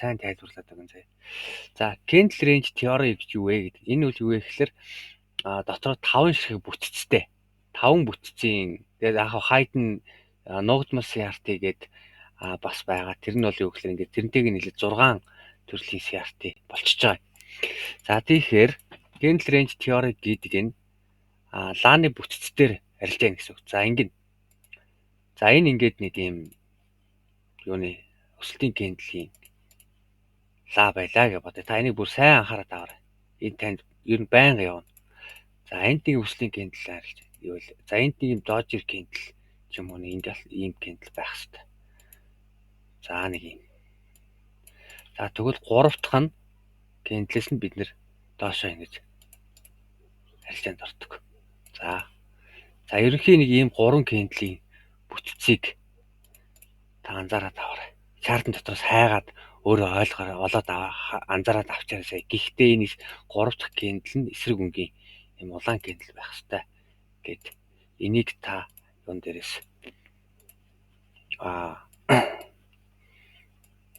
сайн тайлбарлаад байгаа юм заяа. За, Candle range theory гэж юу вэ гэдэг. Энэ үл юу вэ гэхээр дотор 5 ширхэг бүтцтэй. 5 бүтцийн тэгээд яг хайд нь нуугдмал CRT гээд бас байгаа. Тэр нь бол юу гэхээр ингээд тэрнтэйг нийлээд 6 төрлийн CRT болчихж байгаа. За тэгэхээр Candle range theory гэдэг нь лааны бүтцээр арилж байгаа гэсэн үг. За ингэн. За энэ ингээд нэг юм юуны өсөлтийн candle-ийн ла байлаа гэж бодъё. Та энийг бүр сайн анхаараад аваарай. Энэ танд ер нь байнга явна. За энд нэг өсөлтийн candle арилж юу вэ? За энд нэг юм дожер candle ч юм уу нэг ийм candle байх хэрэгтэй. За нэг юм. За тэгвэл 3 дахь нь candle-с нь бид нэр доошоо ингэж арилжаанд ордог. За ерөнхийн нэг ийм 3 candle-ийн бүтцийг та анзаараад аваарай. Чартын дотроос хайгаад өөрөө олоод анзаараад авчаарай. Гэхдээ энэ 3 дахь candle нь эсрэг өнгийн юм улаан candle байх хэрэгтэй гэд энийг та юун дээрээс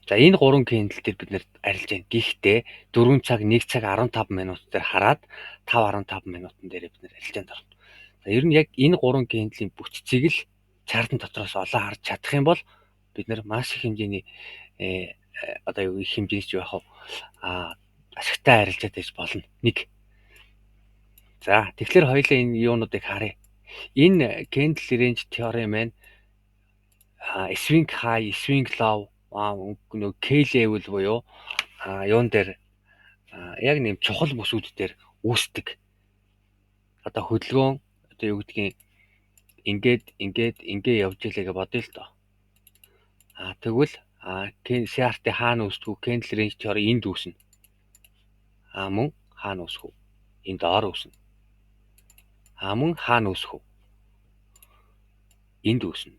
за энэ 3 candle дээр бид нэр арилж байна. Гэхдээ 4 цаг 1 цаг 15 минут дээр хараад 5-15 минутын дээр бид нэр арилжаанд орно. За ер нь яг энэ 3 candle-ийн бүтцийг л чартын дотроос олоо харж чадах юм бол бид нэр маш их хэмжээний одоо их хэмжээс юу яах вэ? Ашигтай арилжаад иж болно. Нэг. За тэгэхээр хоёулаа энэ юунуудыг харъя. Энэ candle range theory маань swing high, swing low, нөгөө K level буюу юун дээр яг нэм чухал бүсүүд дээр үүсдэг. Одоо хөдөлгөөн одоо юу гэдгийг ингээд явж илээ гэж бодъё л доо. Тэгвэл CRT хаана үүсдэг вэ? Candle range theory энд үүснэ. Мөн хаана үүсэх вэ? Энд доор үүснэ. Мөн хаана үүсэх вэ? Энд үүснэ.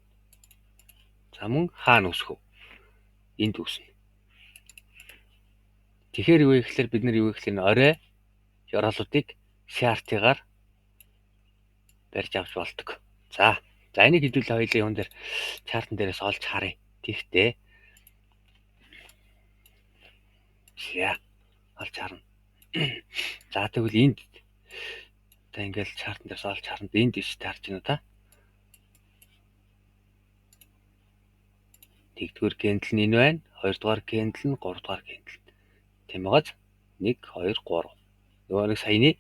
За мөн хаана үүсэх вэ? Энд үүснэ. Тэгэхээр юу вэ гэхээр бид нар юу вэ гэхээр орой ёроолуудыг CRT-гаар барьж авч болдог. За энийг хэдүүлээ хоёлаа юун дээр чартан дээрээс олж харъя. Тэгтээ олж харна. За тэгвэл энд та ингээл чартан дээрээс олж харна. Энд дэвш таарч байна та. Тэгдүгээр candle нь энэ байна. 2 дугаар candle нь 3 дугаар candle. Тийм байгааз 1 2 3. Нөгөө нэг саяны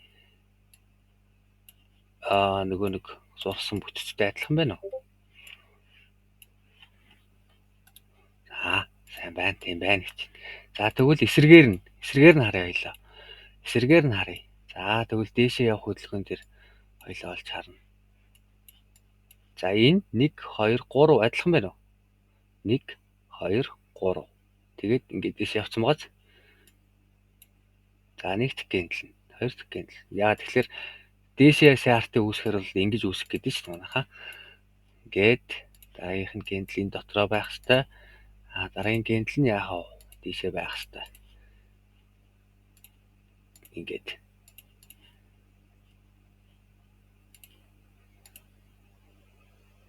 нөгөө нэг зурсан бүтцтэй адилхан байна уу? За сайн байна, тийм байна гэж. За тэгвэл эсрэгээр нь харъя хоёлаа. Эсрэгээр нь харъя. За тэгвэл дээшээ явах хөдөлгөөн дээр хоёлаа олж харна. За энэ 1 2 3 адилхан байна уу? 1 2 3. Тэгээд ингээд дээшээ явцсан байгааз. За нэг дэх candle, хоёр дахь candle. Яа тэгэхээр дээшээ CRT үүсэхээр бол ингэж үүсэх гэдэг шүү дээ манайхаа. Ингээд дараагийнх нь candle энэ дотроо байх хэвээр. Дараагийн candle нь яах вэ? Дээшээ байх хэвээр. Ингээд.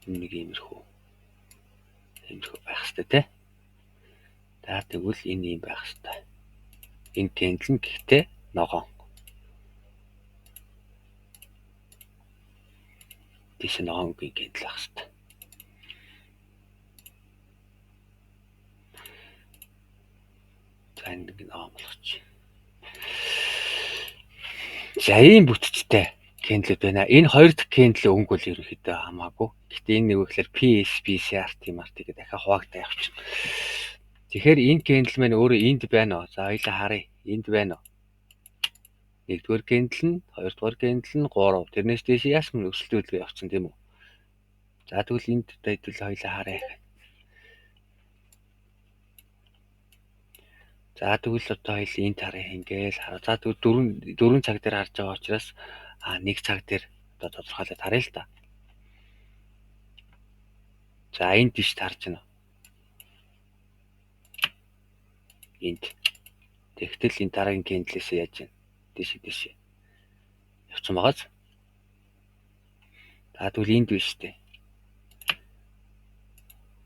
Нэг иймэрхүү байх хэвээр тий. За тэгвэл энэ юм байх хэвээр. Энэ candle нь гэхдээ ногоон. Дээшээ ногоонгийн candle байх хэвээр. За энэ нэг ногоон болгоч. За ийм бүтцтэй candle байна. Энэ хоёр дахь candle өнгө бол ерөнхийдөө хамаагүй. Гэхдээ энэ нэг үгээр PSP CRT гэдэг дахиад хуваагдаа явчихна. Тэгэхээр энэ candle маань өөрөө энд байна уу? За хоёлаа харъя. Энд байна уу? Нэгдүгээр candle нь, хоёрдугаар candle нь 3. Тэрнээс дээш яасан өсөлтөөлгөө явцсан тийм үү? За тэгвэл энд хэдүүл хоёлаа харъя. За тэгвэл одоо хоёул энд харъя. Ингээл хараа. За тэгвэл 4 цаг дээр харж байгаа учраас 1 цаг дээр одоо тодорхойлоод харъя л да. За энд тийш тарж байна. Энд. Тэгтэл энэ дараагийн candle-с яаж байна? Дээш. Явцсан байгааз. За тэгвэл энд биш үү?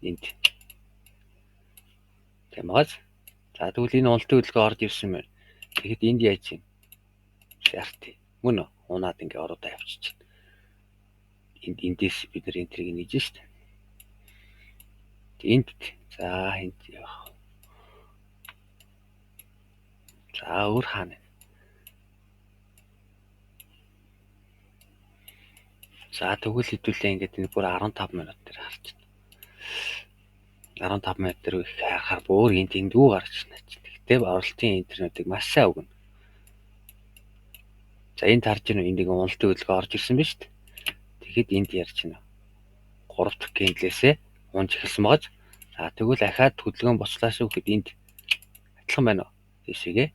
Энд. Тийм байгааз. За тэгвэл энэ уналтын хөдөлгөөн орж ирсэн байна. Тэгэхэд энд яаж юм? CRT. Мөн үү? Унаад ингээ ороод авчиж байна. Эндээс бид нар энтрийг нээж штэ. Энд за энд явах. За өөр хаана? За тэгвэл хэдүүлээ ингээд энэ бүр 15 минут дээр харж байна. 15 минут дээр их харахаар бүр энд дүү гарч байна. Тэгтээ оролтын интернетийг маш сайн өгнө. За энд харж байна энд нэг уналтын хөдөлгөөн орж ирсэн биз дээ. Тэгэхэд энд ярьж байна. 3 дахь кендлээсээ унж эхэлсэн багаж. За тэгвэл ахаад хөдөлгөөн бослоо шүү гэхэд энд адилхан байна уу? Тийшээгээ.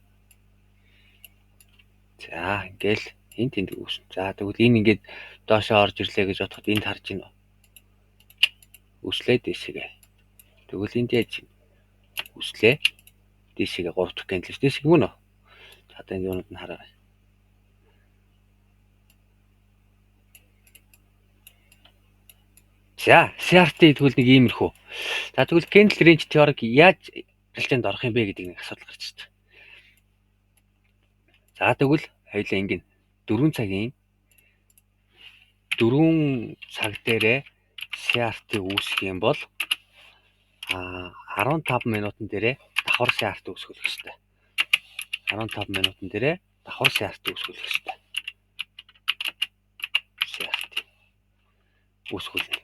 За ингээл энд тэндэг үүсэн. За тэгвэл энэ ингээд доошоо орж ирлээ гэж бодоход энд харж байна уу? Үслээ дэшигээ. Тэгвэл энд яаж юм? Үслээ дэшигээ 3 дахь кендлээс дэшиг мөн үү? За одоо энэ юунууд нь хараа. За CRT тэгвэл нэг иймэрхүү. За тэгвэл Candle Range теорик яаж арилжаанд орох юм бэ гэдэг нэг асуудал гарч ирж байна. За тэгвэл хоёулаа ингэн 4 цаг дээрээ CRT үүсэх юм бол 15 минутан дээрээ давхар CRT үүсгэх хэрэгтэй. 15 минутан дээрээ давхар CRT үүсгэх хэрэгтэй. CRT үүсгүүлнэ.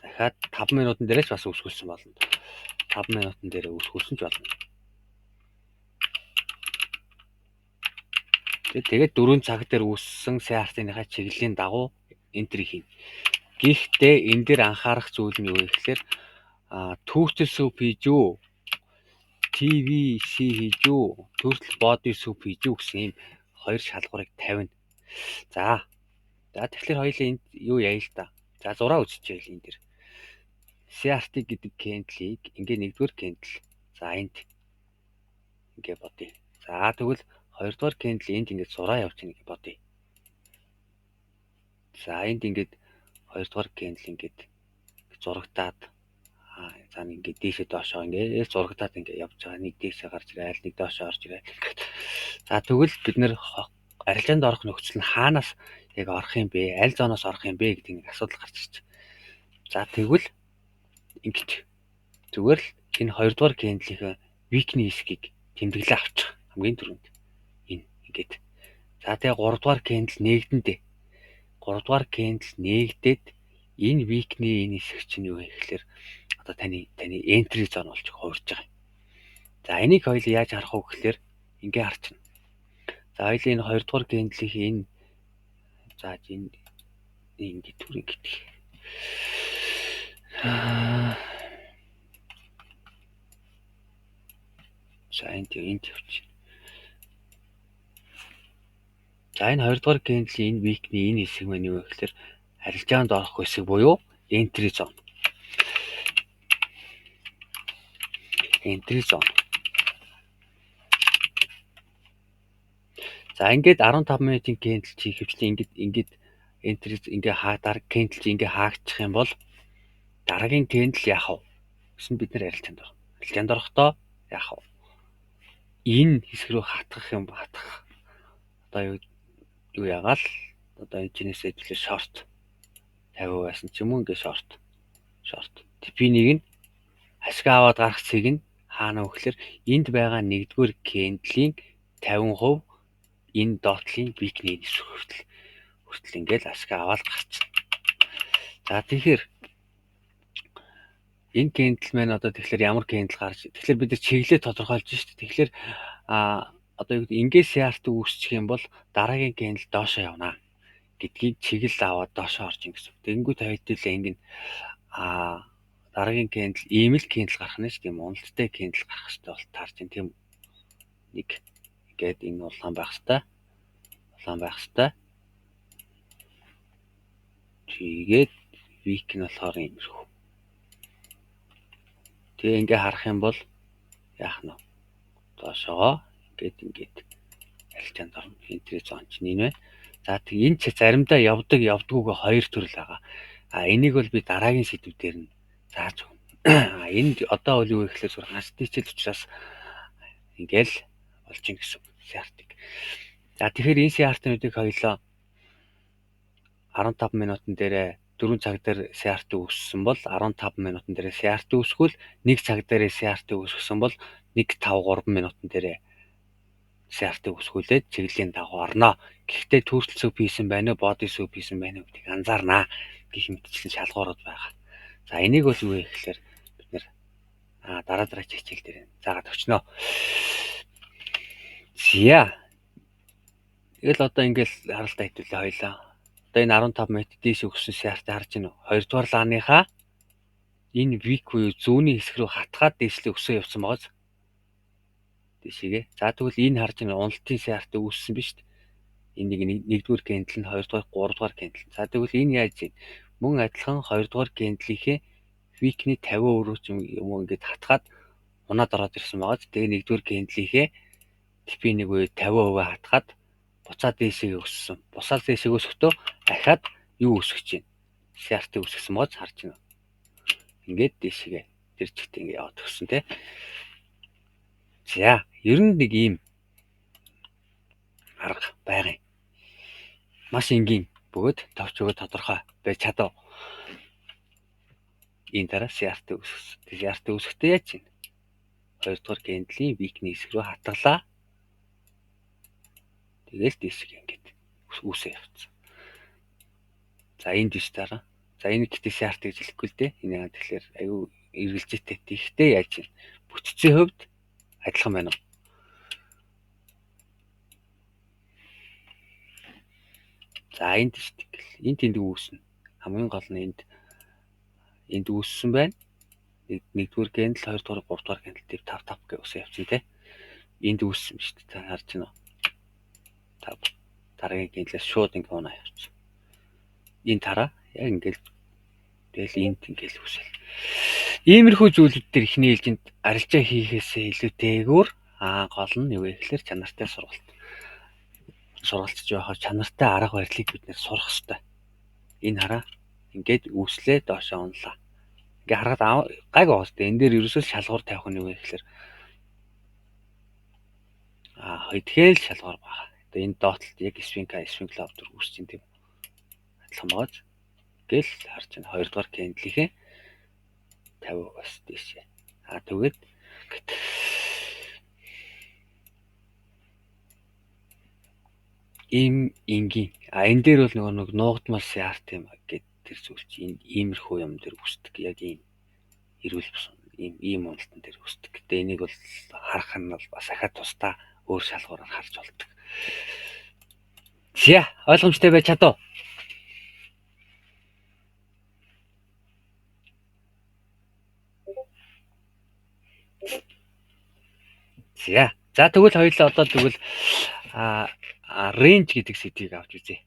Дахиад 5 минутан дээрээс бас үүсгүүлсэн болно. 5 минутан дээрээ үүсгүүлсэн ч болно. Тэгээд 4 цаг дээр үүссэн CRT-ныхаа чиглэлийн дагуу энтер хийнэ. Гэхдээ энэ дээр анхаарах зүйл нь юу вэ гэхээр total soup хийж юу, TVC хийж юу, total body soup хийж юу гэсэн ийм хоёр шалгуурыг тавина. За тэгэхээр хоёулаа энд юу яа л та. За зураа үзчихъя энэ дээр. CRT гэдэг candle-ийг ингээ нэгдүгээр candle. За энд ингээ бодъё. За тэгвэл хоёрдугаар candle энд ингээ зураа явуулж байгаа гэж бодъё. За энд ингээд хоёрдугаар candle ингээд зурагтаад за ингээд дээшээ доошоо ингээд зурагтаад ингээд явж байгаа. Нэг дээшээ гарч ирэл, нэг доошоо орж ирэл. За тэгвэл бид нэр арилжаанд орох нөхцөл нь хаанаас яг орох юм бэ? Аль зооноос орох юм бэ гэдэг нэг асуудал гарч ирж байна. За тэгвэл ингээд зүгээр л энэ хоёрдугаар candle-ийн weakness-ийг тэмдэглээ авчих. Хамгийн түрүүнд энэ ингээд. За тэгээ гуравдугаар candle нээгдэндээ. Гуравдугаар candle нээгдээд энэ weakness энэ хэсэг чинь юу вэ гэхээр одоо таны entry zone болж хувирж байгаа. За энийг хоёул яаж харах вэ гэхээр ингээ харчихна. За хоёул энэ хоёрдугаар candle-ийн энэ за энэ ингээ түр ингээ. За энд явчих. За энэ хоёрдугаар candle-ийн энэ weakness энэ хэсэг маань юу вэ гэхээр арилжаанд орох хэсэг буюу entry zone. Entry zone. За ингээд 15 минутын candle чи хөвчлэн ингээд entry ингээ дараг candle чи ингээ хаагчих юм бол дараагийн candle яах вэ? Гэсэн бид нэр арилжаанд орох. Арилжаанд орохдоо яах вэ? Энэ хэсэг рүү хатгах. Одоо юу ягаал одоо энэ чинээсээ хэлээ short 50 байсан ч юм уу ингээ short. TP-нийг нь ашиг аваад гарах цэг нь хаана вэ гэхээр энд байгаа нэгдүгээр candle-ийн 50% энэ dot-ийн weakness хүртэл ингээл ашиг аваад гарчихна. За тэгэхээр энэ candle маань одоо тэгэхээр ямар candle гарч тэгэхээр бид нар чиглэлээ тодорхойлж шүү дээ. Тэгэхээр одоо юу гэдэг ингээд CRT үүсчих юм бол дараагийн candle доошоо явна гэдгийг чиглэл аваад доошоо орж ин гэсэн. Тэгэнгүүт хоёулаа ингэ дараагийн candle ийм л candle гарах нь шүү дээ. Уналттай candle гарах хэрэгтэй бол таарч ин тийм нэг ингээд энэ улаан байх хэрэгтэй. Тэгээд weak нь болохоор иймэрхүү. Тэгээ ингээ харах юм бол яах нь вэ? Доошоо ингээд арилжаанд орно. Entry zone чинь энэ байна. За тэг энэ ч заримдаа явдгүйгээ хоёр төрөл байгаа. Энийг бол би дараагийн сэдвээр нь зааж өгнө. Энд одоо бол юу вэ гэхээр зүгээр ханстичл учраас ингээл болж ийн гэсэн CRT-г. За тэгэхээр энэ CRT-нуудыг хоёлоо 15 минутын дээрээ 4 цаг дээр CRT үүссэн бол 15 минутын дээрээ CRT үүсгвэл 1 цаг дээрээ CRT үүсгэсэн бол 1-5-3 минутын дээрээ CRT үүсгүүлээд чиглэлийн дагуу орно. Гэхдээ төрөл сүп хийсэн байна уу, body сүп хийсэн байна уу гэдгийг анзаарнаа гэх мэтчлэн шалгуурууд байгаа. За энийг бол юу вэ гэхээр бид нэр дараа хичээл дээр заагаад өгчнө. За тэгэл одоо ингээл харалтаа хэвлээ хоёлаа. Одоо энэ 15 минут дээш өгсөн CRT харж байна уу? Хоёрдугаар лааныхаа энэ week буюу зүүнний хэсэг рүү хатгаад дээшлээ өсөө явсан байгааз. Дээшээгээ. За тэгвэл энэ харж байна уналтын CRT үүссэн биз дээ. Энийг нэгдүгээр кендл нь 2 дугаар 3 дугаар кендл. За тэгвэл энэ яаж вэ? Мөн адилхан 2 дугаар кендлийнхээ week-ний 50% юм уу ингээд хатгаад унаад ороод ирсэн байгааз. Тэгээ нэгдүгээр кендлийнхээ TP1 буюу 50% хатгаад буцаад дээшээ өссөн. Бусаад дээшээ өсөхдөө дахиад юу өсгөж байна? CRT өсгсөн байгааз харж байна. Ингээд дээшээ тэр чигт ингээд яваад өгсөн тий. За, ер нь нэг ийм арга байгаа юм. Маш энгийн бөгөөд товч өгөө тодорхой байж чадав. Энэ дараа CRT үүсгэсэн. CRT үүсгэхдээ яаж чинь? 2 дугаар кендлийн week-ний хэсэг рүү хатгалаа. Тэгэл дээшээ ингээд үүсээ явцсан. За энэ дэш дараа. За энэ гэхдээ CRT гэж хэлэхгүй л дээ. Энэ тэгэхээр аюу эргэлзээтэй. Тэгтээ яаж чинь? Бүтцийн хувьд адилхан байна уу? За энд шүү дээ. Энд тэнд үүснэ. Хамгийн гол нь энд үүссэн байна. Нэгдүгээр кендл, 2 дугаар, 3 дугаар кендл дээр 5 гэх усаа явцсан тий. Энд үүссэн шүү дээ. Та харж байна уу? 5. Дараагийн кендлээс шууд ингэ унаа явцсан. Энэ тараа яг ингээл тэгэл энд ингээл үсэл. Иймэрхүү зүйлүүд төр ихний ээлжинд арилжаа хийхээсээ илүүтэйгээр гол нь юу вэ гэхээр чанартай сургалт. Сургалтж явахаар чанартай арга барилыг бид нэр сурах хэрэгтэй. Энэ хараа ингээд үүслээ доошоо унлаа. Ингээ харахад гайг байгаа шүү дээ. Энэ дээр ерөөсөө шалгуур тавих нь юу вэ гэхээр тэгэхээр шалгуур байгаа. Одоо энэ доотлолт яг сфинклов төр үүсч юм тийм. Адилхан байгааз гэл харж байна. 2 дугаар кендлийнхээ 50 бас тийшээ. Тэгээд ийм энгийн. Энэ дээр бол нэг нуугдмал CRT юм гэдэг тэр зүйл чинь иймэрхүү юм дээр үүсдэг. Яг ийм эрүүл бус ийм уналтан дээр үүсдэг. Гэтэ энийг бол харах нь бол бас ахаад тусдаа өөр шалгуураар харж болдог. За ойлгомжтой байж чадав. За тэгвэл хоёулаа одоо тэгвэл range гэдэг сэдвийг авч үзье.